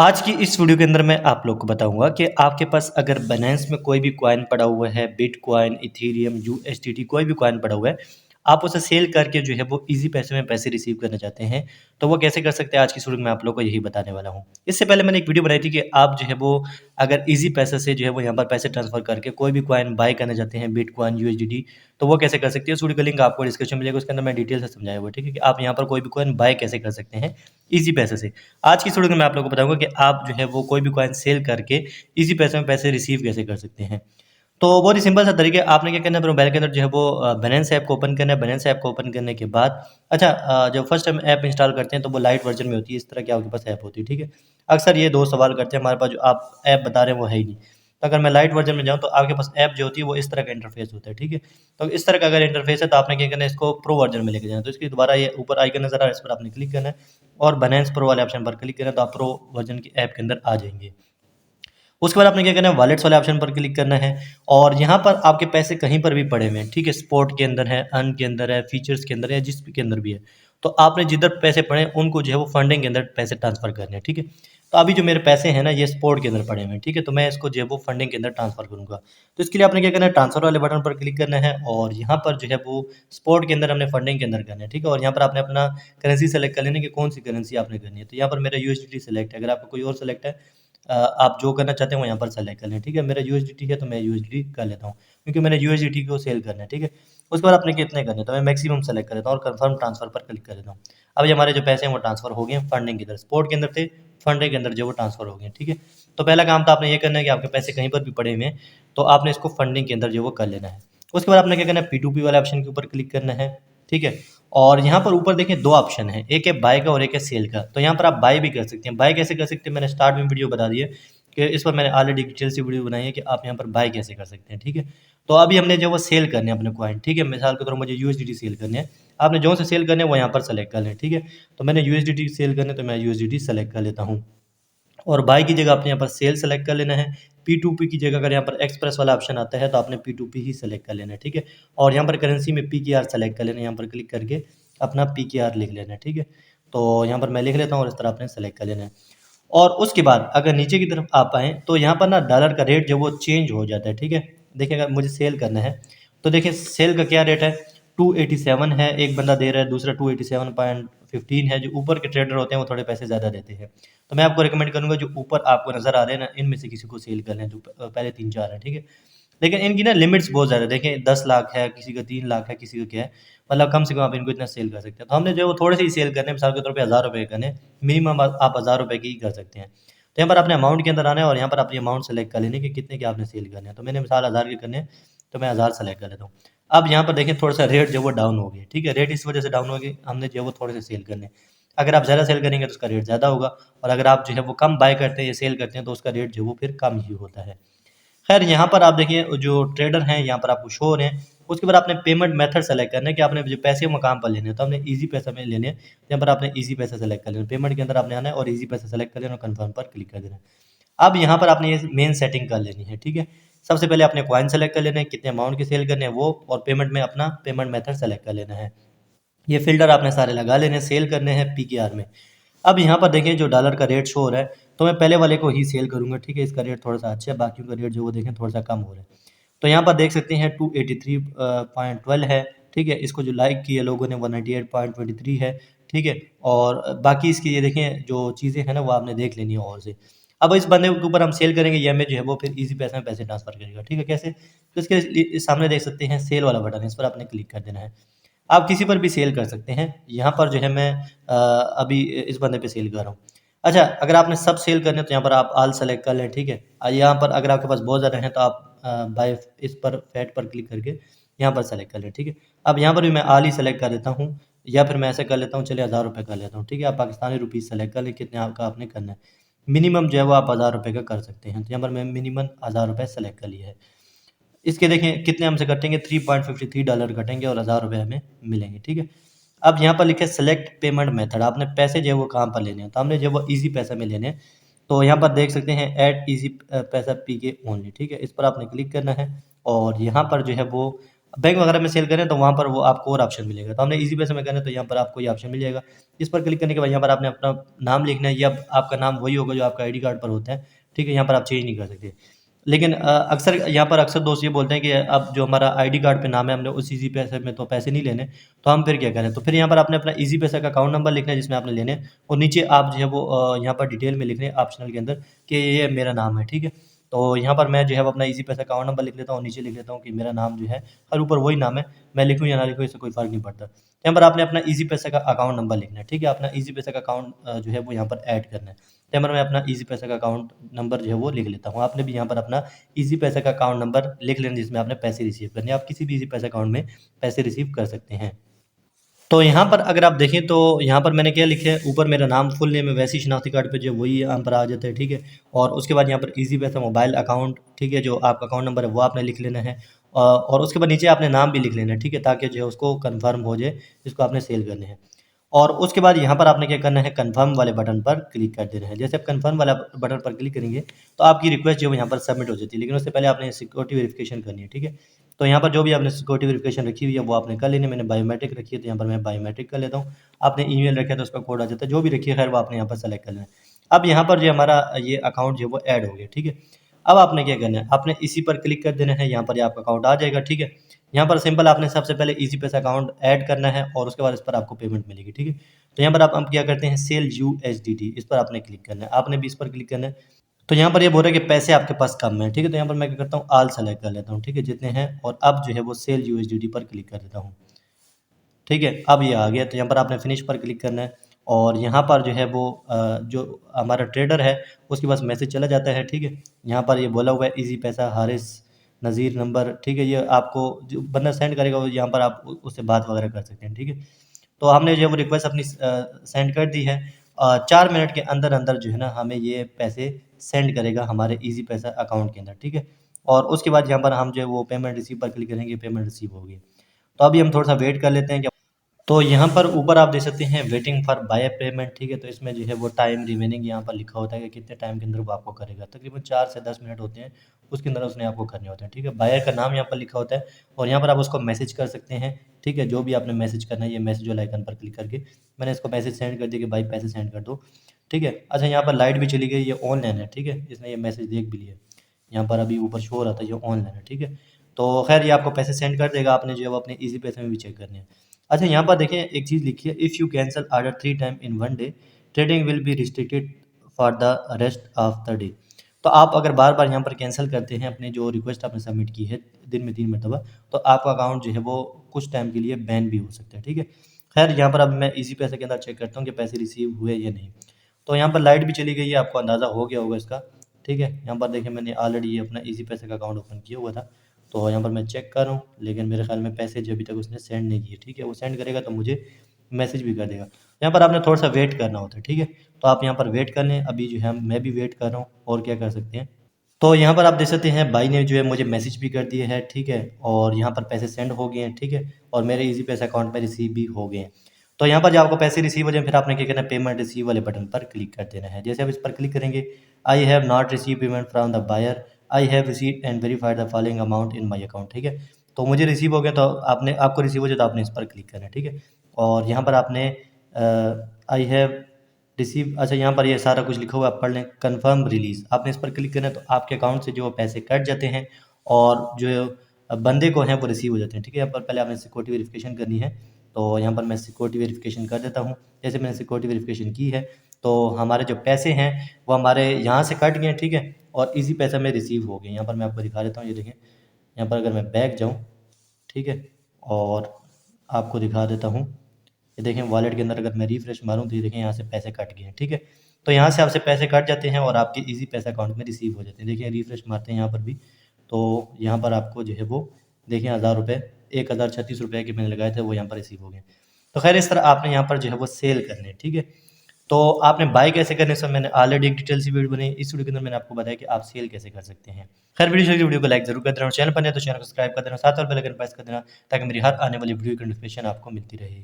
आज की इस वीडियो के अंदर मैं आप लोग को बताऊंगा कि आपके पास अगर बाइनेंस में कोई भी कॉइन पड़ा हुआ है, बिटकॉइन, इथेरियम, यूएसडीटी कोई भी कॉइन पड़ा हुआ है, आप उसे सेल करके जो है वो इजी पैसे में पैसे रिसीव करना चाहते हैं, तो वो कैसे कर सकते हैं? आज की इस वीडियो में आप लोग को यही बताने वाला हूँ। इससे पहले मैंने एक वीडियो बनाई थी कि आप जो है वो अगर इजी पैसे से जो है वो यहाँ पर पैसे ट्रांसफर करके कोई भी कॉइन बाय करना चाहते हैं, बिटकॉइन, यूएसडीटी, तो वो कैसे कर सकते हैं? उस वीडियो का लिंक आपको डिस्क्रिप्शन में मिलेगा, उसके अंदर मैं डिटेल से समझाया हुआ है, ठीक है? कि आप यहाँ पर कोई भी कॉइन बाय कैसे कर सकते हैं इजी पैसे से। आज की इस वीडियो में मैं आप लोगों को बताऊंगा कि आप जो है वो कोई भी कॉइन सेल करके इजी पैसे में पैसे रिसीव कैसे कर सकते हैं। तो बहुत ही सिंपल सा तरीका है। आपने क्या करना है, अपने मोबाइल के अंदर जो है वो बैलेंस ऐप को ओपन करना है। बैलेंस ऐप को ओपन करने के बाद जब फर्स्ट टाइम ऐप इंस्टॉल करते हैं तो वो लाइट वर्जन में होती है, इस तरह की आपके पास ऐप होती है, ठीक है। अक्सर ये दो सवाल करते हैं, हमारे पास जो आप ऐप बता रहे हैं वो है ही नहीं। तो अगर मैं लाइट वर्जन में जाऊँ तो आपके पास ऐप जो होती है वो इस तरह का इंटरफेस होता है, ठीक है। तो इस तरह का अगर इंटरफेस है तो आपने क्या करना है, इसको प्रो वर्जन में लेके जाना है। तो इसके दोबारा ये ऊपर आइकन नजर आ रहा है, इस पर आपने क्लिक करना है और बैलेंस प्रो वाले ऑप्शन पर क्लिक करें तो आप प्रो वर्जन की ऐप के अंदर आ जाएंगे। उसके बाद आपने क्या करना है, वॉलेट्स वाले ऑप्शन पर क्लिक करना है और यहाँ पर आपके पैसे कहीं पर भी पड़े हुए हैं, ठीक है। स्पॉट के अंदर है, अर्न के अंदर है, फीचर्स के अंदर है, जिस भी के अंदर भी है, तो आपने जिधर पैसे पड़े हैं उनको जो है वो फंडिंग के अंदर पैसे ट्रांसफर करने हैं, ठीक है। तो अभी जो मेरे पैसे हैं ना, ये स्पॉट के अंदर पड़े हुए हैं, ठीक है। तो मैं इसको जो है वो फंडिंग के अंदर ट्रांसफर करूंगा। तो इसके लिए आपने क्या करना है, ट्रांसफर वाले बटन पर क्लिक करना है और यहाँ पर जो है वो स्पॉट के अंदर हमने फंडिंग के अंदर करना है, ठीक है। और यहाँ पर आपने अपना करेंसी सेलेक्ट कर लेना है कि कौन सी करेंसी आपने करनी है। तो यहाँ पर मेरा यूएसडीटी सेलेक्ट है, अगर आपका कोई और सेलेक्ट है, आप जो करना चाहते हैं वो यहाँ पर सेलेक्ट कर लें, ठीक है। मेरा यूएसडीटी है तो मैं यूएसडीटी कर लेता हूँ, क्योंकि मैंने यूएसडीटी को सेल करना है, ठीक है। उसके बाद आपने कितने करने हैं, तो मैं मैक्सिमम सेलेक्ट कर लेता हूँ और कंफर्म ट्रांसफर पर क्लिक कर लेता हूँ। अब ये हमारे जो पैसे हैं वो ट्रांसफर हो गए हैं फंडिंग के अंदर, स्पोर्ट के अंदर थे, फंडिंग के अंदर जो वो ट्रांसफर हो गए हैं, ठीक है। तो पहला काम तो आपने ये करना है कि आपके पैसे कहीं पर भी पड़े हुए हैं तो आपने इसको फंडिंग के अंदर जो वो कर लेना है। उसके बाद आपने क्या करना है, P2P वाले ऑप्शन के ऊपर क्लिक करना है, ठीक है। और यहाँ पर ऊपर देखें दो ऑप्शन है, एक है बाय का और एक है सेल का। तो यहाँ पर आप बाय भी कर सकते हैं। बाय कैसे कर सकते हैं, मैंने स्टार्ट में वीडियो बता दी है कि इस पर मैंने ऑलरेडी डिटेल से वीडियो बनाई है कि आप यहाँ पर बाय कैसे कर सकते हैं, ठीक है। तो अभी हमने जो वो सेल करने हैं अपने कॉइन, ठीक है। मिसाल के तौर पर मुझे यूएसडीटी सेल करने हैं, आपने जो से सेल करने हैं वो यहाँ पर सेलेक्ट कर लें, ठीक है। तो मैंने यूएसडीटी सेल करने, तो मैं यूएसडीटी सेलेक्ट कर लेता हूँ और बाय की जगह आपने यहाँ पर सेल सेलेक्ट कर लेना है। P2P की जगह अगर यहाँ पर एक्सप्रेस वाला ऑप्शन आता है तो आपने P2P ही सेलेक्ट कर लेना है, ठीक है। और यहाँ पर करेंसी में PKR सेलेक्ट कर लेना है, यहाँ पर क्लिक करके अपना PKR लिख लेना है, ठीक है। तो यहाँ पर मैं लिख लेता हूँ और इस तरह आपने सेलेक्ट कर लेना है। और उसके बाद अगर नीचे की तरफ आप आएँ तो यहाँ पर ना डॉलर का रेट जो वो चेंज हो जाता है, ठीक है। देखिए अगर मुझे सेल करना है तो देखिए सेल का क्या रेट है, 287 है, एक बंदा दे रहा है, दूसरा 287.15 है। जो ऊपर के ट्रेडर होते हैं वो थोड़े पैसे ज़्यादा देते हैं। तो मैं आपको रिकमेंड करूँगा जो ऊपर आपको नज़र आ रहे हैं ना, इनमें से किसी को सेल कर लें, जो पहले 3-4 हैं, ठीक है। लेकिन इनकी ना लिमिट्स बहुत ज़्यादा है, देखें 10 लाख है, किसी का 3 लाख है, किसी का क्या है, मतलब कम से कम आप इनको इतना सेल कर सकते हैं। तो हमने जो है वो थोड़े से ही सेल करने हैं, मिसाल के तौर पे ₹1000 करने हैं, मिनिमम आप ₹1000 की ही कर सकते हैं। तो यहाँ पर आपने अमाउंट के अंदर आना है और यहाँ पर अपनी अमाउंट सेलेक्ट कर लेनी है कि कितने के आपने सेल करने हैं। तो मैंने मिसाल 1000 के करने हैं तो मैं 1000 सेलेक्ट कर लेता हूँ। अब यहाँ पर देखें थोड़ा सा रेट जो वो डाउन हो गया, ठीक है। रेट इस वजह से डाउन हो गई, हमने जो है वो थोड़े से सेल करने हैं। अगर आप ज़्यादा सेल करेंगे तो उसका रेट ज़्यादा होगा और अगर आप जो है वो कम बाय करते हैं या सेल करते हैं तो उसका रेट जो है वो फिर कम ही होता है। खैर यहाँ पर आप देखिए जो ट्रेडर हैं यहाँ पर आपको शो हो रहे हैं। उसके बाद आपने पेमेंट मेथड सेलेक्ट करना है कि आपने जो पैसे मकाम पर लेने हैं, तो हमने ईजी पैसा में लेने हैं, यहाँ पर आपने ईजी पैसा सेलेक्ट कर लेना। पेमेंट के अंदर आपने आना है और ईजी पैसा सेलेक्ट कर लेना और कन्फर्म पर क्लिक कर देना है। अब यहाँ पर आपने ये मेन सेटिंग कर लेनी है, ठीक है। सबसे पहले आपने कॉइन सेलेक्ट कर लेना है, कितने अमाउंट के सेल करने हैं वो, और पेमेंट में अपना पेमेंट मेथड सेलेक्ट कर लेना है। ये फ़िल्टर आपने सारे लगा लेने हैं, सेल करने हैं पीकेआर में। अब यहाँ पर देखें जो डॉलर का रेट शो हो रहा है, तो मैं पहले वाले को ही सेल करूँगा, ठीक है। इसका रेट थोड़ा-सा अच्छा है, बाकियों का रेट जो वो देखें थोड़ा-सा कम हो रहा है। तो यहाँ पर देख सकते हैं 283.12 है, ठीक है। इसको जो लाइक किए लोगों ने 198.23 है, ठीक है। और बाकी इसकी ये देखें जो चीज़ें हैं ना वो आपने देख लेनी है और से। अब इस बंदे के ऊपर हम सेल करेंगे, ये हमें जो है वो फिर ईज़ी पैसे में पैसे ट्रांसफ़र करेगा, ठीक है। कैसे? तो इसके लिए सामने देख सकते हैं सेल वाला बटन है, इस पर आपने क्लिक कर देना है। आप किसी पर भी सेल कर सकते हैं। यहाँ पर जो है मैं अभी इस बंदे पे सेल कर रहा हूँ। अच्छा, अगर आपने सब सेल करने हैं तो यहाँ पर आप ऑल सेलेक्ट कर लें, ठीक है। यहाँ पर अगर आपके पास बहुत ज़्यादा हैं तो आप बाय इस पर फैट पर क्लिक करके यहाँ पर सेलेक्ट कर लें, ठीक है। अब यहाँ पर भी मैं ऑल ही सेलेक्ट कर देता हूँ या फिर मैं ऐसे कर लेता हूँ, चलिए ₹1000 कर लेता हूँ, ठीक है। आप पाकिस्तानी रुपीज़ सेलेक्ट कर लें कितने आपका आपने करना है। मिनिमम जो है वो आप ₹1000 का कर सकते हैं। तो यहाँ पर मैं मिनिमम ₹1000 सेलेक्ट कर लिया है। इसके देखें कितने हमसे कटेंगे, $3.53 कटेंगे और ₹1000 हमें मिलेंगे, ठीक है। अब यहाँ पर लिखे सेलेक्ट पेमेंट मेथड, आपने पैसे जो है वो कहाँ पर लेने हैं, तो हमने जो है वो ईजी पैसा में लेने हैं। तो यहाँ पर देख सकते हैं ऐड ईजी पैसा पीके ओनली, ठीक है। इस पर आपने क्लिक करना है और यहाँ पर जो है वो बैंक वगैरह में सेल करें तो वहाँ पर वो आपको और ऑप्शन मिलेगा। तो हमने ईज़ी पैसे में करें तो यहाँ पर आपको ये ऑप्शन मिल जाएगा। इस पर क्लिक करने के बाद यहाँ पर आपने अपना नाम लिखना है, या आपका नाम वही होगा जो आपका आईडी कार्ड पर होता है, ठीक है? यहाँ पर आप चेंज नहीं कर सकते। लेकिन अक्सर यहाँ पर अक्सर दोस्त ये बोलते हैं कि अब जो हमारा आईडी कार्ड पे नाम है, हमने उस ईज़ी पैसे में तो पैसे नहीं लेने, तो हम फिर क्या करें? तो फिर यहाँ पर आपने अपना ईज़ी पैसा का अकाउंट नंबर लिखना है जिसमें आपने लेने हैं, और नीचे आप जो है वो यहाँ पर डिटेल में लिख रहे हैं ऑप्शनल के अंदर कि ये मेरा नाम है, ठीक है? तो यहाँ पर मैं जो है वो अपना ईज़ी पैसा अकाउंट नंबर लिख लेता हूँ, नीचे लिख लेता हूँ कि मेरा नाम जो है, और ऊपर वही नाम है, मैं लिखूँ या ना लिखूँ इससे कोई फ़र्क नहीं पड़ता। यहाँ पर आपने अपना ईज़ी पैसा का अकाउंट नंबर लिखना है, ठीक है? अपना ईज़ी पैसा का अकाउंट जो है वो यहाँ पर ऐड करना है। तो यहाँ पर मैं अपना ईज़ी पैसा का अकाउंट नंबर जो है वो लिख लेता हूँ। आपने भी यहाँ पर अपना ईज़ी पैसा का अकाउंट नंबर लिख लेना जिसमें आपने पैसे रिसीव करने हैं। आप किसी भी ईज़ी पैसा अकाउंट में पैसे रिसीव कर सकते हैं। तो यहाँ पर अगर आप देखें तो यहाँ पर मैंने क्या लिखा है, ऊपर मेरा नाम फुल नेम है, वैसे ही शनाख्ती कार्ड पे जो वही यहाँ पर आ जाता है, ठीक है? और उसके बाद यहाँ पर ईज़ी पैसा मोबाइल अकाउंट, ठीक है? जो आपका अकाउंट नंबर है वो आपने लिख लेना है, और उसके बाद नीचे आपने नाम भी लिख लेना है, ठीक है? ताकि जो है उसको कन्फर्म हो जाए, जिसको आपने सेल करने हैं। और उसके बाद यहाँ पर आपने क्या करना है, कन्फर्म वाले बटन पर क्लिक कर देना है। जैसे आप कन्फर्म वाला बटन पर क्लिक करेंगे तो आपकी रिक्वेस्ट जो है वो यहाँ पर सबमिट हो जाती है, लेकिन उससे पहले आपने सिक्योरिटी वेरिफिकेशन करनी है, ठीक है? तो यहाँ पर जो भी आपने सिक्योरिटी वेरिफिकेशन रखी हुई है वो आपने कर लेनी है। मैंने बायोमेट्रिक रखी है तो यहाँ पर मैं बायोमेट्रिक कर लेता हूँ। आपने ईमेल रखा है तो उसका कोड आ जाता है, जो भी रखी है खैर वो आपने यहाँ पर सेलेक्ट कर लेना है। अब यहाँ पर जो हमारा ये अकाउंट जो है वो ऐड हो गया, ठीक है? अब आपने क्या करना है, आपने इसी पर क्लिक कर देना है, यहाँ पर ये आपका अकाउंट आ जाएगा, ठीक है? यहाँ पर सिंपल आपने सबसे पहले ईज़ी पैसा अकाउंट ऐड करना है और उसके बाद इस पर आपको पेमेंट मिलेगी, ठीक है? तो यहाँ पर आप हम क्या करते हैं, सेल यूएसडीटी, इस पर आपने क्लिक करना है, आपने भी इस पर क्लिक करना है। तो यहाँ पर ये बोल रहा है कि पैसे आपके पास कम है, ठीक है? तो यहाँ पर मैं क्या करता हूँ, ऑल सेलेक्ट कर लेता हूँ, ठीक है? जितने हैं, और अब जो है वो सेल यूएसडीटी पर क्लिक कर देता हूँ, ठीक है? अब ये आ गया, तो यहाँ पर आपने फिनिश पर क्लिक करना है, और यहाँ पर जो है वो जो हमारा ट्रेडर है उसके पास मैसेज चला जाता है, ठीक है? यहाँ पर ये बोला हुआ है ईज़ी पैसा हारिस नज़ीर नंबर, ठीक है? ये आपको जो बंदा सेंड करेगा वो यहाँ पर आप उससे बात वगैरह कर सकते हैं, ठीक है? तो हमने जो है वो रिक्वेस्ट अपनी सेंड कर दी है। 4 मिनट के अंदर-अंदर जो है ना हमें ये पैसे सेंड करेगा हमारे ईज़ी पैसा अकाउंट के अंदर, ठीक है? और उसके बाद यहाँ पर हम जो है वो पेमेंट रिसीव पर क्लिक करेंगे, पेमेंट रिसीव होगी। तो अभी हम थोड़ा-सा वेट कर लेते हैं। तो यहाँ पर ऊपर आप देख सकते हैं वेटिंग फॉर बाय पेमेंट, ठीक है? तो इसमें जो है वो टाइम रिमेनिंग यहाँ पर लिखा होता है कि कितने टाइम के अंदर वो आपको करेगा। तकरीबन 4 से 10 मिनट होते हैं, उसके अंदर उसने आपको करने होते हैं, ठीक है? बायर का नाम यहाँ पर लिखा होता है, और यहाँ पर आप उसको मैसेज कर सकते हैं, ठीक है? जो भी आपने मैसेज करना है, ये मैसेज वाला आइकन पर क्लिक करके मैंने इसको मैसेज सेंड कर दिया कि भाई पैसे सेंड कर दो, ठीक है? अच्छा, यहाँ पर लाइट भी चली गई, ये ऑनलाइन है, ठीक है? इसने ये मैसेज देख भी लिया। यहाँ पर अभी ऊपर शो हो रहा था ये ऑनलाइन है, ठीक है? तो खैर ये आपको पैसे सेंड कर देगा, आपने जो है वो अपने ईज़ी पैसे में भी चेक करने हैं। अच्छा, यहाँ पर देखें एक चीज़ लिखी है, if you cancel order 3 time in 1 day, trading will be restricted for the rest of the day. तो आप अगर बार-बार यहाँ पर कैंसल करते हैं अपनी जो रिक्वेस्ट आपने सबमिट की है दिन में 3 मरतबा, तो आपका अकाउंट जो है वो कुछ टाइम के लिए बैन भी हो सकता है, ठीक है? खैर यहाँ पर अब मैं ईज़ी पैसे के अंदर चेक करता हूँ कि पैसे रिसीव हुए या नहीं। तो यहाँ पर लाइट भी चली गई है, आपको अंदाज़ा हो गया होगा इसका, ठीक है? यहाँ पर देखिए मैंने ऑलरेडी ये अपना ईज़ी पैसे का अकाउंट ओपन किया हुआ था। तो यहाँ पर मैं चेक कर रहा हूँ, लेकिन मेरे ख़्याल में पैसे जो अभी तक उसने सेंड नहीं किए, ठीक है? वो सेंड करेगा तो मुझे मैसेज भी कर देगा। यहाँ पर आपने थोड़ा-सा वेट करना होता है, ठीक है? तो आप यहाँ पर वेट कर लें, अभी जो है मैं भी वेट कर रहा हूँ, और क्या कर सकते हैं। तो यहाँ पर आप देख सकते हैं भाई ने जो है मुझे मैसेज भी कर दिए है, ठीक है? और यहाँ पर पैसे सेंड हो गए हैं, ठीक है? और मेरे ईज़ी पैसा अकाउंट में रिसीव भी हो गए हैं। तो यहाँ पर जब आपको पैसे रिसीव हो जाएँ, फिर आपने क्या करना है, पेमेंट रिसीव वाले बटन पर क्लिक कर देना है। जैसे आप इस पर क्लिक करेंगे, I have not receive payment from the buyer, I have received and verified the following amount in my account, ठीक है? तो मुझे रिसीव हो गया, तो आपको रिसीव हो जाए तो आपने इस पर क्लिक करना है, ठीक है? और यहाँ पर आपने आई हैव रिसीव, अच्छा यहाँ पर ये सारा कुछ लिखा हुआ है, आप पढ़ लें। कन्फर्म रिलीज़, आपने इस पर क्लिक करना है तो आपके अकाउंट से जो पैसे कट जाते हैं, और जो बंदे को हैं वो रिसीव हो जाते हैं, ठीक है? यहाँ पर पहले आपने सिक्योरिटी वेरिफिकेशन करनी है, तो यहाँ पर मैं सिक्योरिटी वेरिफिकेशन कर देता हूँ। जैसे मैंने सिक्योरिटी वेरिफिकेशन की है, तो हमारे जो पैसे हैं वो हमारे यहाँ से कट गए हैं, ठीक है? और ईज़ी पैसा में रिसीव हो गए। यहाँ पर मैं आपको दिखा देता हूँ, ये देखें। यहाँ पर अगर मैं बैक जाऊँ, ठीक है? और आपको दिखा देता हूँ, ये देखें वॉलेट के अंदर अगर मैं रिफ्रेश मारूँ तो ये देखें यहाँ से पैसे कट गए हैं, ठीक है? तो यहाँ से आपसे पैसे कट जाते हैं और आपके ईज़ी पैसा अकाउंट में रिसीव हो जाते हैं। देखिए रिफ्रेश मारते हैं यहाँ पर भी, तो यहाँ पर आपको जो है वो देखिए 1000 रुपये, 1036 रुपये के मैंने लगाए थे वो यहाँ पर रिसीव हो गए। तो खैर इस तरह आपने यहाँ पर जो है वो सेल करने हैं, ठीक है? तो आपने बाय कैसे करने से मैंने ऑलरेडी एक डिटेल सी वीडियो बनाई, इस वीडियो के अंदर मैंने आपको बताया कि आप सेल कैसे कर सकते हैं। खैर वीडियो को लाइक ज़रूर कर देना, और चैनल पर नए तो चैनल को सब्सक्राइब कर देना, साथ और बेल आइकन प्रेस कर देना, ताकि मेरी हर आने वाली वीडियो की नोटिफिकेशन आपको मिलती रहे।